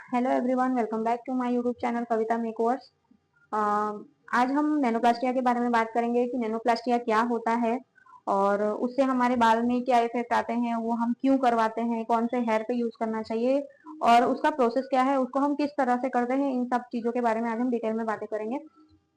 Hello everyone, welcome back to my YouTube channel Kavita makeovers. आज हम nanoplastia के बारे में बात करेंगे कि नैनोप्लास्टिया क्या होता है और उससे हमारे बाल में क्या इफेक्ट आते हैं, वो हम क्यों करवाते हैं, कौन से हेयर पे यूज करना चाहिए और उसका प्रोसेस क्या है, उसको हम किस तरह से करते हैं। इन सब चीजों के बारे में आज हम डिटेल में बातें करेंगे।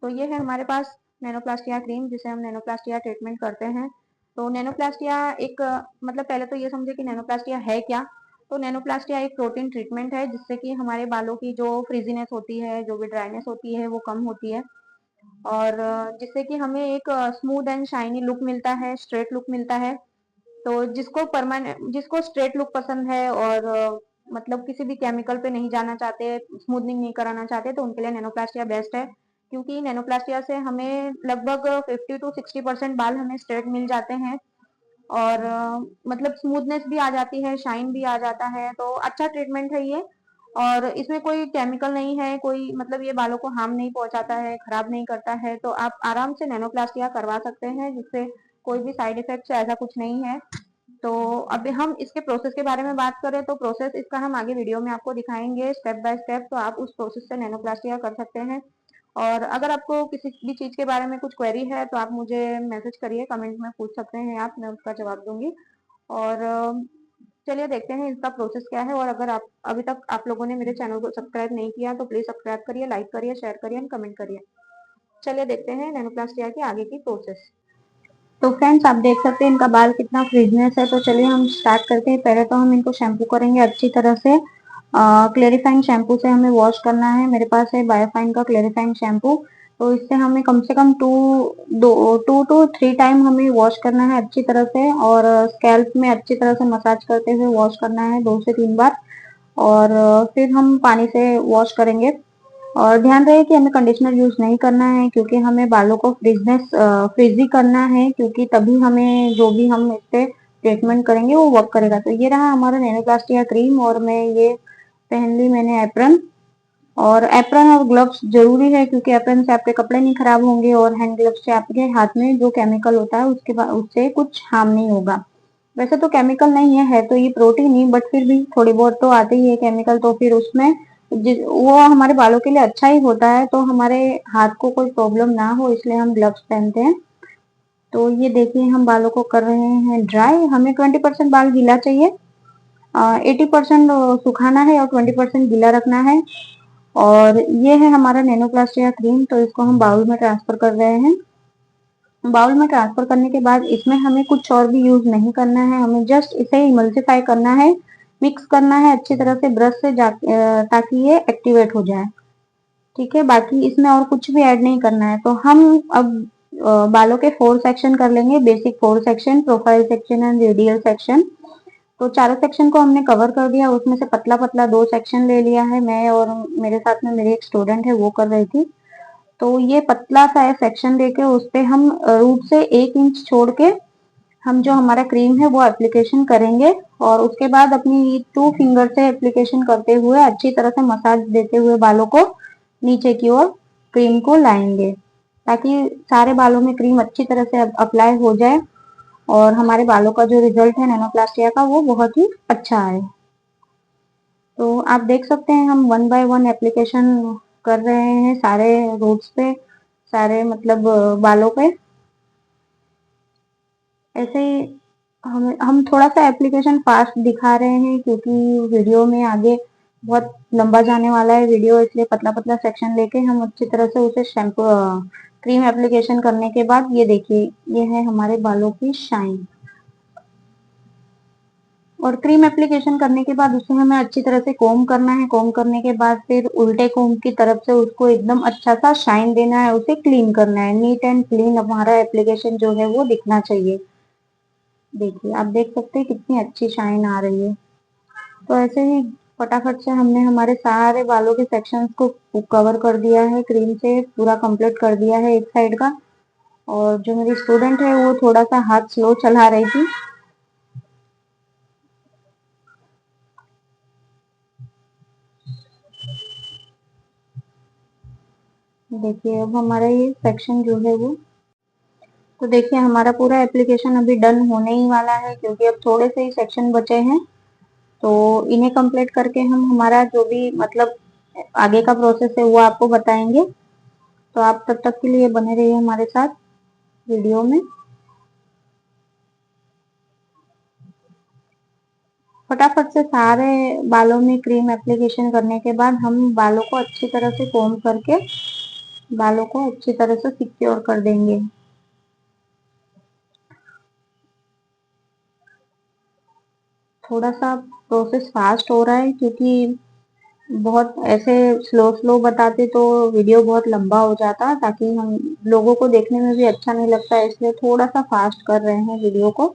तो ये है हमारे पास नैनोप्लास्टिया क्रीम, जिसे हम नैनोप्लास्टिया ट्रीटमेंट करते हैं। तो नैनोप्लास्टिया एक मतलब पहले तो ये समझे कि नैनोप्लास्टिया है क्या। तो नैनोप्लास्टिया एक प्रोटीन ट्रीटमेंट है जिससे कि हमारे बालों की जो फ्रीजीनेस होती है, जो भी ड्राइनेस होती है, वो कम होती है और जिससे कि हमें एक स्मूथ एंड शाइनी लुक मिलता है, स्ट्रेट लुक मिलता है। तो जिसको स्ट्रेट लुक पसंद है और मतलब किसी भी केमिकल पे नहीं जाना चाहते, स्मूथनिंग नहीं कराना चाहते, तो उनके लिए नैनोप्लास्टिया बेस्ट है। क्योंकि नैनोप्लास्टिया से हमें लगभग 50 to 60% बाल हमें स्ट्रेट मिल जाते हैं और मतलब स्मूथनेस भी आ जाती है, शाइन भी आ जाता है। तो अच्छा ट्रीटमेंट है ये और इसमें कोई केमिकल नहीं है, कोई मतलब ये बालों को हार्म नहीं पहुंचाता है, खराब नहीं करता है। तो आप आराम से नैनोप्लास्टिया करवा सकते हैं, जिससे कोई भी साइड इफेक्ट ऐसा कुछ नहीं है। तो अभी हम इसके प्रोसेस के बारे में बात करें तो प्रोसेस इसका हम आगे वीडियो में आपको दिखाएंगे स्टेप बाय स्टेप, तो आप उस प्रोसेस से नैनोप्लास्टिया कर सकते हैं। और अगर आपको किसी भी चीज के बारे में कुछ क्वेरी है तो आप मुझे मैसेज करिए, कमेंट में पूछ सकते हैं आप, मैं उसका जवाब दूंगी। और चलिए देखते हैं इसका प्रोसेस क्या है। और अगर आप अभी तक आप लोगों ने मेरे चैनल को सब्सक्राइब नहीं किया तो प्लीज सब्सक्राइब करिए, लाइक करिए, शेयर करिए एंड कमेंट करिए। चलिए देखते हैं नैनोप्लास्टिया की आगे की प्रोसेस। तो फ्रेंड्स, आप देख सकते हैं इनका बाल कितना फ्रीजनेस है। तो चलिए हम स्टार्ट करते हैं। पहले तो हम इनको शैम्पू करेंगे अच्छी तरह से। क्लेरिफाइंग शैम्पू से हमें वॉश करना है। मेरे पास है बायोफाइन का क्लेरिफाइंग शैम्पू। तो इससे हमें कम से कम 2 to 3 टाइम हमें वॉश करना है अच्छी तरह से और स्कैल्प में अच्छी तरह से मसाज करते हुए वॉश करना है 2 से 3 बार। और फिर हम पानी से वॉश करेंगे। और ध्यान रहे कि हमें कंडीशनर यूज नहीं करना है, क्योंकि हमें बालों को फ्रीजी करना है, क्योंकि तभी हमें जो भी हम इस पे ट्रीटमेंट करेंगे वो वर्क करेगा। तो ये रहा हमारा नैनोप्लास्टिया क्रीम और मैं ये पहन ली मैंने एप्रन। और एप्रन और ग्लव्स जरूरी है, क्योंकि एप्रन से आपके कपड़े नहीं खराब होंगे और हैंड ग्लव्स से आपके हाथ में जो केमिकल होता है उसके बाद उससे कुछ हार्म नहीं होगा। वैसे तो केमिकल नहीं है तो ये प्रोटीन ही, बट फिर भी थोड़ी बहुत तो आते ही है केमिकल। तो फिर उसमें वो हमारे बालों के लिए अच्छा ही होता है, तो हमारे हाथ को कोई प्रॉब्लम ना हो इसलिए हम ग्लव्स पहनते हैं। तो ये देखिए हम बालों को कर रहे हैं ड्राई। हमें 20% बाल गीला चाहिए, 80% सुखाना है और 20% गीला रखना है। और ये है हमारा नैनोप्लास्टिया क्रीम। तो इसको हम बाउल में ट्रांसफर कर रहे हैं। बाउल में ट्रांसफर करने के बाद इसमें हमें कुछ और भी यूज नहीं करना है, हमें जस्ट इसे इमल्सिफाई करना है, मिक्स करना है अच्छी तरह से ब्रश से ताकि ये एक्टिवेट हो जाए। ठीक है, बाकी इसमें और कुछ भी ऐड नहीं करना है। तो हम अब बालों के 4 सेक्शन कर लेंगे, basic 4 section, profile section and radial section. तो चारों सेक्शन को हमने कवर कर दिया, उसमें से पतला पतला 2 सेक्शन ले लिया है मैं, और मेरे साथ में मेरी एक स्टूडेंट है वो कर रही थी। तो ये पतला सा सेक्शन लेके उस पे हम रूट से 1 इंच छोड़ के हम जो हमारा क्रीम है वो एप्लीकेशन करेंगे। और उसके बाद अपनी 2 फिंगर से एप्लीकेशन करते हुए अच्छी तरह से मसाज देते हुए बालों को नीचे की ओर क्रीम को लाएंगे, ताकि सारे बालों में क्रीम अच्छी तरह से अप्लाई हो जाए और हमारे बालों का जो रिजल्ट है नैनोप्लास्टिया का वो बहुत ही अच्छा आए। तो आप देख सकते हैं हम 1 बाय 1 एप्लीकेशन कर रहे हैं सारे रूट्स पे, सारे मतलब बालों पे। ऐसे ही हम थोड़ा सा एप्लीकेशन फास्ट दिखा रहे हैं, क्योंकि वीडियो में आगे बहुत लंबा जाने वाला है वीडियो, इसलिए पतला पतला सेक्शन लेके हम अच्छी तरह से उसे शैम्पू क्रीम एप्लीकेशन करने के बाद ये देखिए ये है हमारे बालों की शाइन। और क्रीम एप्लीकेशन करने के बाद उसे हमें अच्छी तरह से कोम करना है। कोम करने के बाद फिर उल्टे कोम की तरफ से उसको एकदम अच्छा सा शाइन देना है, उसे क्लीन करना है। नीट एंड क्लीन हमारा एप्लीकेशन जो है वो दिखना चाहिए। देखिए आप देख सकते हैं कितनी अच्छी शाइन आ रही है। तो ऐसे ही फटाफट से हमने हमारे सारे बालों के सेक्शंस को कवर कर दिया है, क्रीम से पूरा कंप्लीट कर दिया है एक साइड का। और जो मेरी स्टूडेंट है वो थोड़ा सा हाथ स्लो चला रही थी। देखिए अब हमारा ये सेक्शन जो है वो, तो देखिए हमारा पूरा एप्लीकेशन अभी डन होने ही वाला है, क्योंकि अब थोड़े से ही सेक्शन बचे हैं। तो इन्हें कंप्लीट करके हम हमारा जो भी मतलब आगे का प्रोसेस है वो आपको बताएंगे। तो आप तब तक के लिए बने रहिए हमारे साथ वीडियो में। फटाफट से सारे बालों में क्रीम एप्लीकेशन करने के बाद हम बालों को अच्छी तरह से कोम करके बालों को अच्छी तरह से सिक्योर कर देंगे। थोड़ा सा प्रोसेस फास्ट हो रहा है क्योंकि बहुत ऐसे स्लो स्लो बताते तो वीडियो बहुत लंबा हो जाता, ताकि हम लोगों को देखने में भी अच्छा नहीं लगता, इसलिए थोड़ा सा फास्ट कर रहे हैं वीडियो को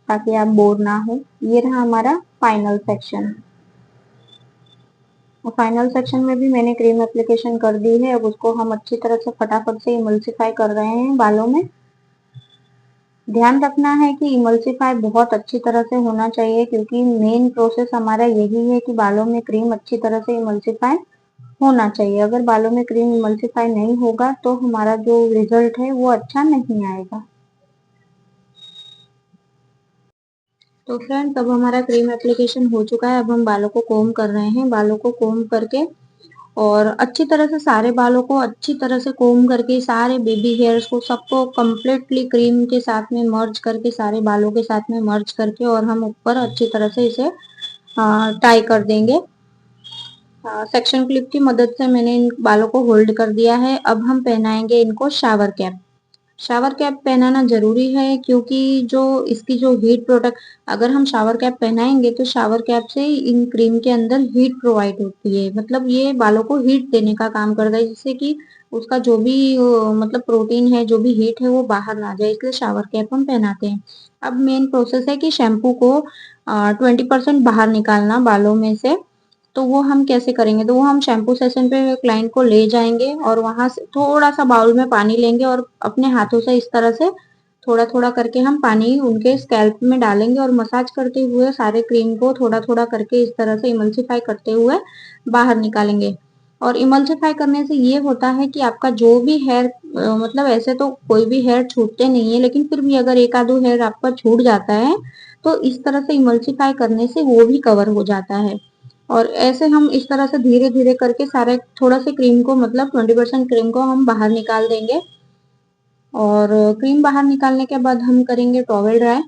ताकि आप बोर ना हो। ये रहा हमारा फाइनल सेक्शन। और फाइनल सेक्शन में भी मैंने क्रीम एप्लीकेशन कर दी है। अब उसको हम अच्छी तरह से फटाफट से इमल्सिफाई कर रहे हैं बालों में। ध्यान रखना है कि इमल्सिफाई बहुत अच्छी तरह से होना चाहिए, क्योंकि मेन प्रोसेस हमारा यही है कि बालों में क्रीम अच्छी तरह से इमल्सिफाई होना चाहिए। अगर बालों में क्रीम इमल्सिफाई नहीं होगा तो हमारा जो रिजल्ट है वो अच्छा नहीं आएगा। तो फ्रेंड्स, अब हमारा क्रीम एप्लीकेशन हो चुका है। अब हम बालों को कोम कर रहे हैं। बालों को कोम करके और अच्छी तरह से सारे बालों को अच्छी तरह से कोम करके सारे बेबी हेयर्स को सबको कंप्लीटली क्रीम के साथ में मर्ज करके सारे बालों के साथ में मर्ज करके और हम ऊपर अच्छी तरह से इसे टाई कर देंगे। सेक्शन क्लिप की मदद से मैंने इन बालों को होल्ड कर दिया है। अब हम पहनाएंगे इनको शावर कैप। शावर कैप पहनाना जरूरी है क्योंकि जो इसकी जो हीट प्रोडक्ट, अगर हम शावर कैप पहनाएंगे तो शावर कैप से इन क्रीम के अंदर हीट प्रोवाइड होती है, मतलब ये बालों को हीट देने का काम करता है, जिससे कि उसका जो भी मतलब प्रोटीन है, जो भी हीट है वो बाहर ना जाए, इसलिए शावर कैप हम पहनाते हैं। अब मेन प्रोसेस है कि शैम्पू को 20% बाहर निकालना बालों में से। तो वो हम कैसे करेंगे, तो वो हम शैम्पू सेशन पे क्लाइंट को ले जाएंगे और वहां से थोड़ा सा बाउल में पानी लेंगे और अपने हाथों से इस तरह से थोड़ा थोड़ा करके हम पानी उनके स्कैल्प में डालेंगे और मसाज करते हुए सारे क्रीम को थोड़ा थोड़ा करके इस तरह से इमल्सिफाई करते हुए बाहर निकालेंगे। और इमल्सिफाई करने से ये होता है कि आपका जो भी हेयर, मतलब ऐसे तो कोई भी हेयर छूटते नहीं है, लेकिन फिर भी अगर एक आधो हेयर आपका छूट जाता है तो इस तरह से इमल्सिफाई करने से वो भी कवर हो जाता है। और ऐसे हम इस तरह से धीरे धीरे करके सारे थोड़ा से क्रीम को, मतलब 20% क्रीम को हम बाहर निकाल देंगे। और क्रीम बाहर निकालने के बाद हम करेंगे टॉवेल ड्राई।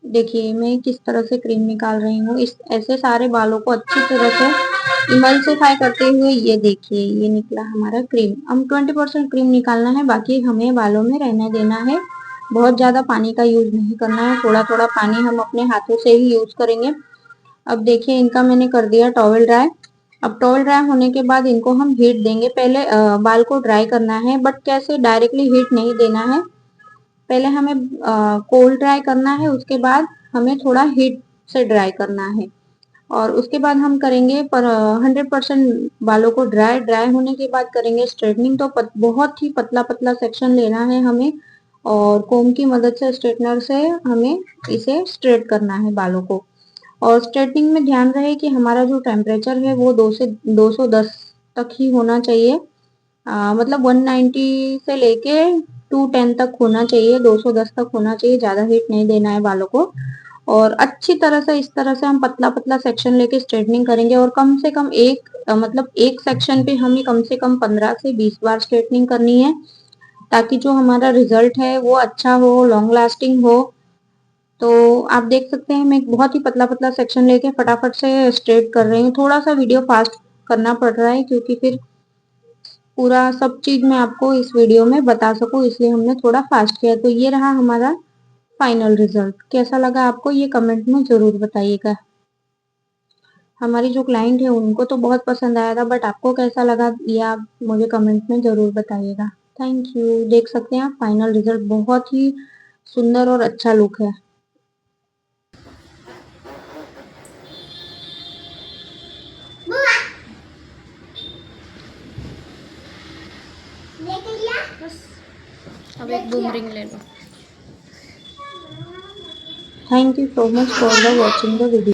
देखिए मैं किस तरह से क्रीम निकाल रही हूँ। इस ऐसे सारे बालों को अच्छी तरह से इमल्सिफाई करते हुए, ये देखिए ये निकला हमारा क्रीम। हम 20% क्रीम निकालना है, बाकी हमें बालों में रहने देना है। बहुत ज्यादा पानी का यूज नहीं करना है, थोड़ा थोड़ा पानी हम अपने हाथों से ही यूज करेंगे। अब देखिए इनका मैंने कर दिया टॉवेल ड्राई। अब टॉवेल ड्राई होने के बाद इनको हम हीट देंगे। पहले बाल को ड्राई करना है, बट कैसे, डायरेक्टली हीट नहीं देना है। पहले हमें कोल्ड ड्राई करना है, उसके बाद हमें थोड़ा हीट से ड्राई करना है। और उसके बाद हम करेंगे पर 100% बालों को ड्राई। ड्राई होने के बाद करेंगे स्ट्रेटनिंग। तो बहुत ही पतला पतला सेक्शन लेना है हमें और कोम की मदद से, स्ट्रेटनर से हमें इसे स्ट्रेट करना है बालों को। और स्ट्रेटनिंग में ध्यान रहे कि हमारा जो टेम्परेचर है वो 210 तक ही होना चाहिए। मतलब 190 से लेके 210 तक होना चाहिए, 210 तक होना चाहिए, ज्यादा हीट नहीं देना है बालों को। और अच्छी तरह से इस तरह से हम पतला पतला सेक्शन लेके स्ट्रेटनिंग करेंगे। और कम से कम मतलब एक सेक्शन पे हमें कम से कम 15 से 20 बार स्ट्रेटनिंग करनी है, ताकि जो हमारा रिजल्ट है वो अच्छा हो, लॉन्ग लास्टिंग हो। तो आप देख सकते हैं मैं बहुत ही पतला पतला सेक्शन लेके फटाफट से स्ट्रेट कर रही हूँ। थोड़ा सा वीडियो फास्ट करना पड़ रहा है क्योंकि फिर पूरा सब चीज मैं आपको इस वीडियो में बता सकूं, इसलिए हमने थोड़ा फास्ट किया। तो ये रहा हमारा फाइनल रिजल्ट। कैसा लगा आपको ये कमेंट में जरूर बताइएगा। हमारी जो क्लाइंट है उनको तो बहुत पसंद आया था, बट आपको कैसा लगा ये आप मुझे कमेंट में जरूर बताइएगा। Thank you. देख सकते हैं आप फाइनल रिजल्ट, बहुत ही सुंदर और अच्छा लुक है। अब एक बूमरिंग ले लो। Thank you so much for the watching the video.